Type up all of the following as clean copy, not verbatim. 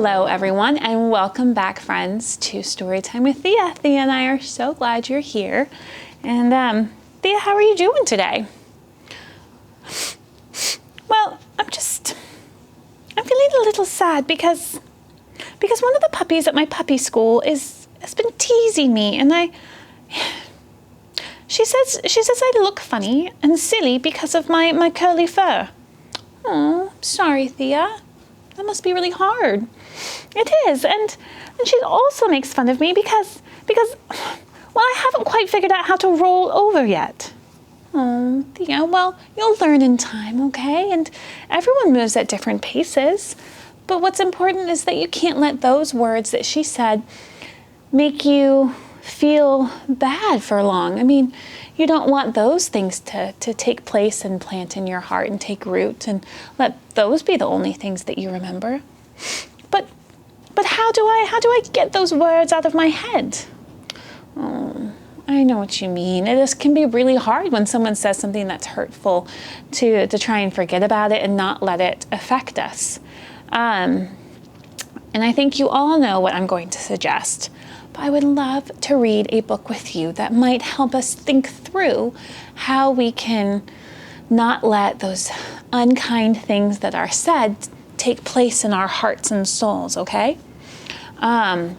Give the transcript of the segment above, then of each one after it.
Hello everyone, and welcome back, friends, to Storytime with Thea. Thea and I are so glad you're here. And Thea, how are you doing today? Well, I'm feeling a little sad because one of the puppies at my puppy school has been teasing me, and she says I look funny and silly because of my curly fur. Oh, sorry, Thea. That must be really hard. It is, and she also makes fun of me because I haven't quite figured out how to roll over yet. Oh, Thea, well, you'll learn in time, okay? And everyone moves at different paces. But what's important is that you can't let those words that she said make you feel bad for long. I mean, you don't want those things to take place and plant in your heart and take root and let those be the only things that you remember. But how do I get those words out of my head? Oh, I know what you mean. It can be really hard when someone says something that's hurtful to try and forget about it and not let it affect us. And I think you all know what I'm going to suggest. But I would love to read a book with you that might help us think through how we can not let those unkind things that are said take place in our hearts and souls, okay?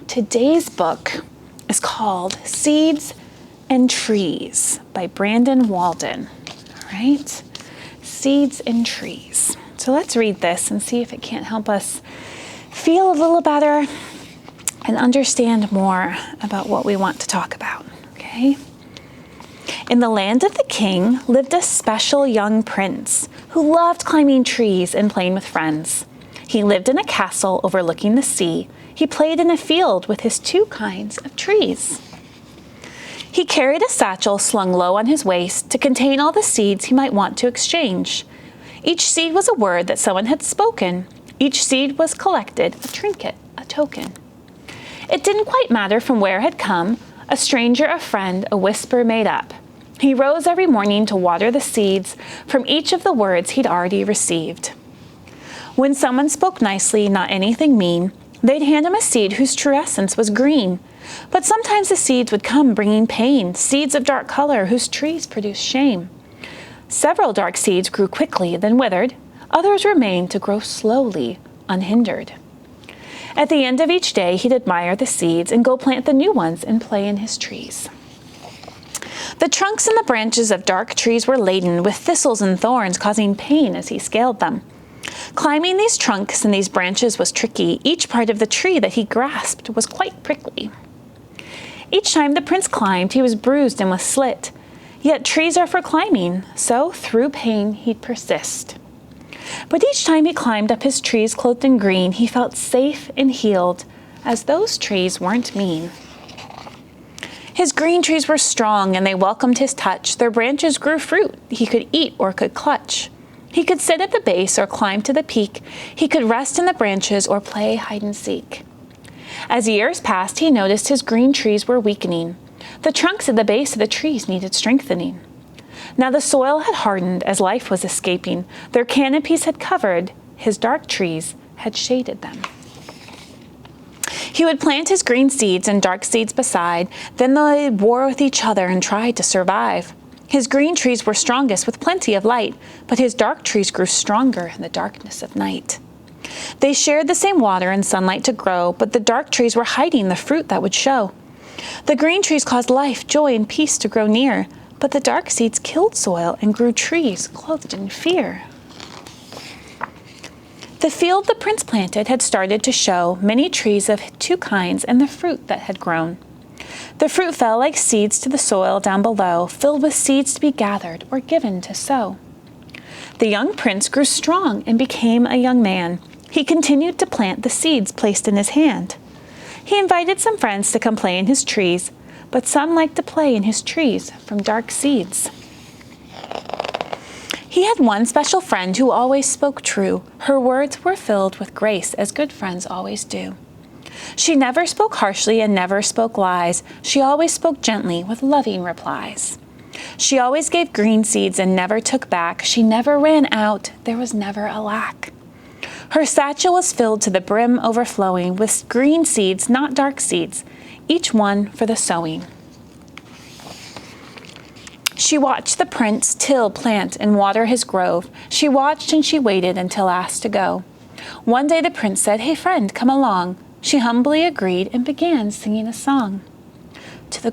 Today's book is called Seeds and Trees by Brandon Walden, all right? Seeds and Trees. So let's read this and see if it can't help us feel a little better and understand more about what we want to talk about, okay? In the land of the king lived a special young prince who loved climbing trees and playing with friends. He lived in a castle overlooking the sea. He played in a field with his two kinds of trees. He carried a satchel slung low on his waist to contain all the seeds he might want to exchange. Each seed was a word that someone had spoken. Each seed was collected, a trinket, a token. It didn't quite matter from where it had come, a stranger, a friend, a whisper made up. He rose every morning to water the seeds from each of the words he'd already received. When someone spoke nicely, not anything mean, they'd hand him a seed whose true essence was green. But sometimes the seeds would come bringing pain, seeds of dark color whose trees produced shame. Several dark seeds grew quickly, then withered. Others remained to grow slowly, unhindered. At the end of each day, he'd admire the seeds and go plant the new ones and play in his trees. The trunks and the branches of dark trees were laden with thistles and thorns, causing pain as he scaled them. Climbing these trunks and these branches was tricky. Each part of the tree that he grasped was quite prickly. Each time the prince climbed, he was bruised and was slit. Yet trees are for climbing, so through pain he'd persist. But each time he climbed up his trees clothed in green, he felt safe and healed, as those trees weren't mean. His green trees were strong, and they welcomed his touch. Their branches grew fruit he could eat or could clutch. He could sit at the base or climb to the peak. He could rest in the branches or play hide and seek. As years passed, he noticed his green trees were weakening. The trunks at the base of the trees needed strengthening. Now the soil had hardened as life was escaping. Their canopies had covered, his dark trees had shaded them. He would plant his green seeds and dark seeds beside, then they war with each other and tried to survive. His green trees were strongest with plenty of light, but his dark trees grew stronger in the darkness of night. They shared the same water and sunlight to grow, but the dark trees were hiding the fruit that would show. The green trees caused life, joy, and peace to grow near, but the dark seeds killed soil and grew trees clothed in fear. The field the prince planted had started to show many trees of two kinds and the fruit that had grown. The fruit fell like seeds to the soil down below, filled with seeds to be gathered or given to sow. The young prince grew strong and became a young man. He continued to plant the seeds placed in his hand. He invited some friends to come play in his trees, but some liked to play in his trees from dark seeds. He had one special friend who always spoke true. Her words were filled with grace, as good friends always do. She never spoke harshly and never spoke lies. She always spoke gently with loving replies. She always gave green seeds and never took back. She never ran out. There was never a lack. Her satchel was filled to the brim overflowing with green seeds, not dark seeds, each one for the sowing. She watched the prince till, plant, and water his grove. She watched and she waited until asked to go. One day the prince said, "Hey friend, come along." She humbly agreed and began singing a song. To the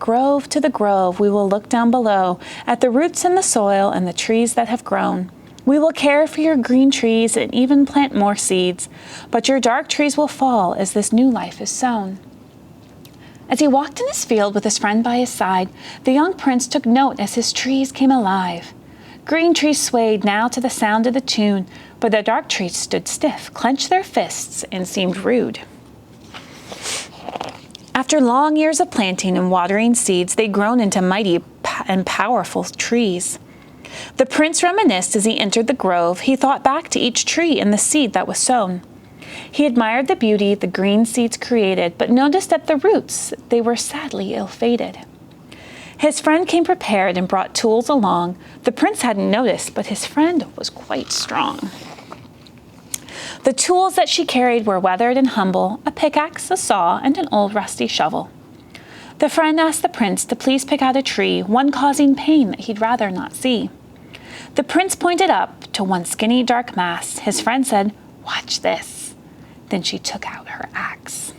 grove, we will look down below at the roots and the soil and the trees that have grown. We will care for your green trees and even plant more seeds, but your dark trees will fall as this new life is sown. As he walked in his field with his friend by his side, the young prince took note as his trees came alive. Green trees swayed now to the sound of the tune, but the dark trees stood stiff, clenched their fists, and seemed rude. After long years of planting and watering seeds, they'd grown into mighty and powerful trees. The prince reminisced as he entered the grove. He thought back to each tree and the seed that was sown. He admired the beauty the green seeds created, but noticed at the roots they were sadly ill-fated. His friend came prepared and brought tools along. The prince hadn't noticed, but his friend was quite strong. The tools that she carried were weathered and humble, a pickaxe, a saw, and an old rusty shovel. The friend asked the prince to please pick out a tree, one causing pain that he'd rather not see. The prince pointed up to one skinny dark mass. His friend said, "Watch this." Then she took out her axe.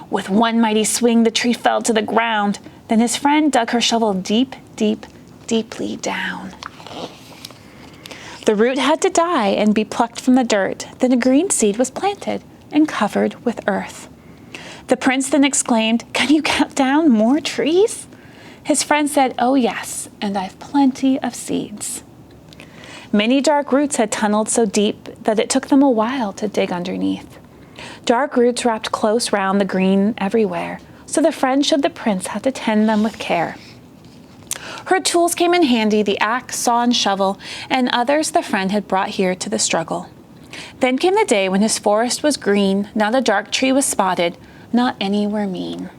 With one mighty swing, the tree fell to the ground. Then his friend dug her shovel deeply down. The root had to die and be plucked from the dirt. Then a green seed was planted and covered with earth. The prince then exclaimed, "Can you cut down more trees?" His friend said, "Oh yes, and I've plenty of seeds." Many dark roots had tunneled so deep that it took them a while to dig underneath. Dark roots wrapped close round the green everywhere, so the friend showed the prince how to tend them with care. Her tools came in handy, the axe, saw, and shovel, and others the friend had brought here to the struggle. Then came the day when his forest was green, not a dark tree was spotted, not any were mean.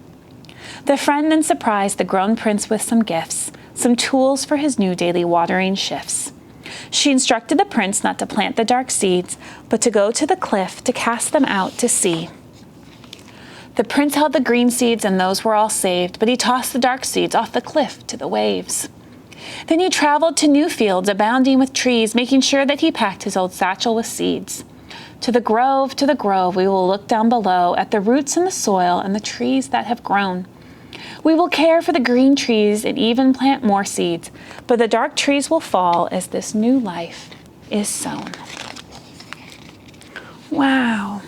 The friend then surprised the grown prince with some gifts, some tools for his new daily watering shifts. She instructed the prince not to plant the dark seeds, but to go to the cliff to cast them out to sea. The prince held the green seeds, and those were all saved, but he tossed the dark seeds off the cliff to the waves. Then he traveled to new fields abounding with trees, making sure that he packed his old satchel with seeds. To the grove, we will look down below at the roots and the soil and the trees that have grown. We will care for the green trees and even plant more seeds, but the dark trees will fall as this new life is sown. Wow.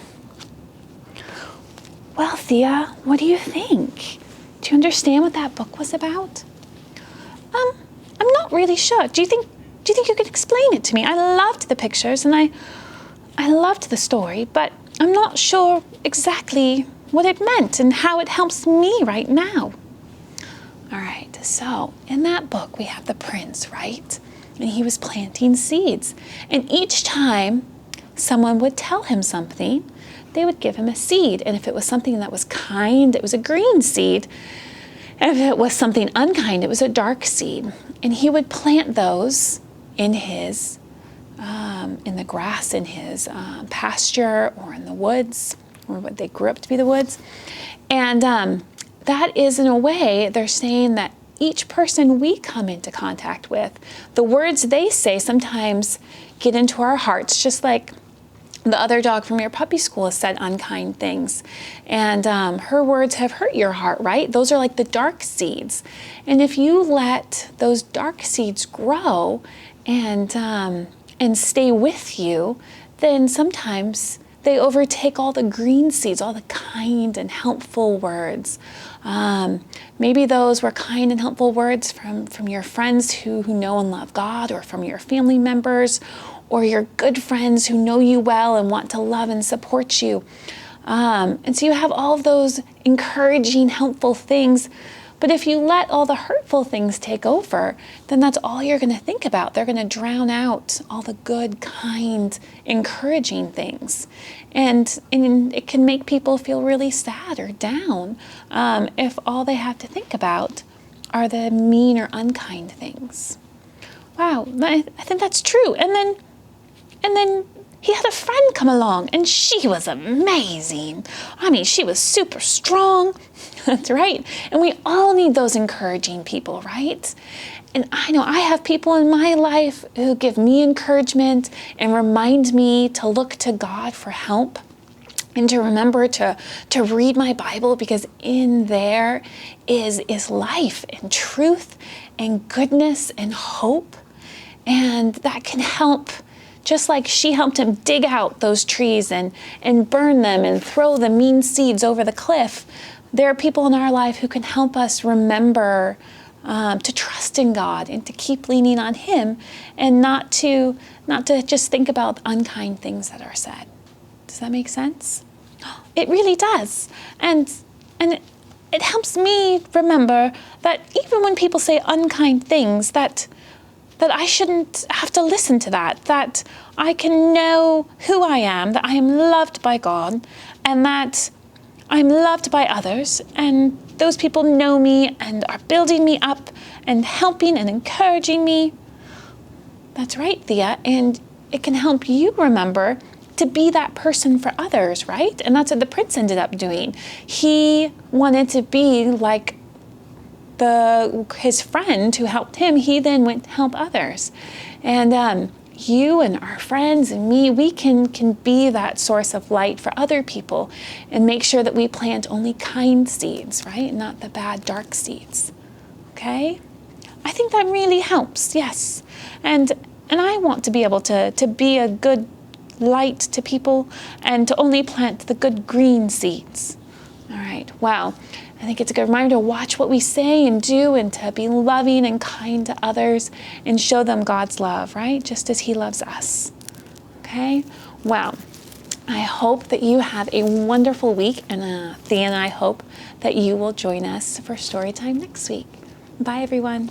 Well, Thea, what do you think? Do you understand what that book was about? I'm not really sure. Do you think you could explain it to me? I loved the pictures and I loved the story, but I'm not sure exactly what it meant and how it helps me right now. All right, so in that book we have the prince, right? And he was planting seeds. And each time someone would tell him something, they would give him a seed. And if it was something that was kind, it was a green seed. And if it was something unkind, it was a dark seed. And he would plant those in his, in the grass, in his pasture, or in the woods, or what they grew up to be the woods. And that is, in a way, they're saying that each person we come into contact with, the words they say sometimes get into our hearts, just like the other dog from your puppy school has said unkind things. And her words have hurt your heart, right? Those are like the dark seeds. And if you let those dark seeds grow and stay with you, then sometimes they overtake all the green seeds, all the kind and helpful words. Maybe those were kind and helpful words from your friends who know and love God, or from your family members, or your good friends who know you well and want to love and support you. And so you have all of those encouraging, helpful things. But if you let all the hurtful things take over, then that's all you're going to think about. They're going to drown out all the good, kind, encouraging things. And it can make people feel really sad or down if all they have to think about are the mean or unkind things. Wow, I think that's true. And then And then he had a friend come along, and she was amazing. I mean, she was super strong. That's right. And we all need those encouraging people, right? And I know I have people in my life who give me encouragement and remind me to look to God for help and to remember to read my Bible, because in there is life and truth and goodness and hope. And that can help, just like she helped him dig out those trees and burn them and throw the mean seeds over the cliff. There are people in our life who can help us remember to trust in God and to keep leaning on Him, and not to just think about unkind things that are said. Does that make sense? It really does. And it helps me remember that even when people say unkind things, that I shouldn't have to listen to that I can know who I am, that I am loved by God, and that I'm loved by others, and those people know me and are building me up and helping and encouraging me. That's right, Thea, and it can help you remember to be that person for others, right? And that's what the prince ended up doing. He wanted to be like his friend who helped him. He then went to help others. And you and our friends and me, we can be that source of light for other people and make sure that we plant only kind seeds, right? Not the bad, dark seeds. Okay? I think that really helps, yes. And I want to be able to be a good light to people and to only plant the good green seeds. All right, wow. I think it's a good reminder to watch what we say and do, and to be loving and kind to others and show them God's love, right? Just as He loves us. Okay? Well, I hope that you have a wonderful week, and Thea and I hope that you will join us for Storytime next week. Bye, everyone.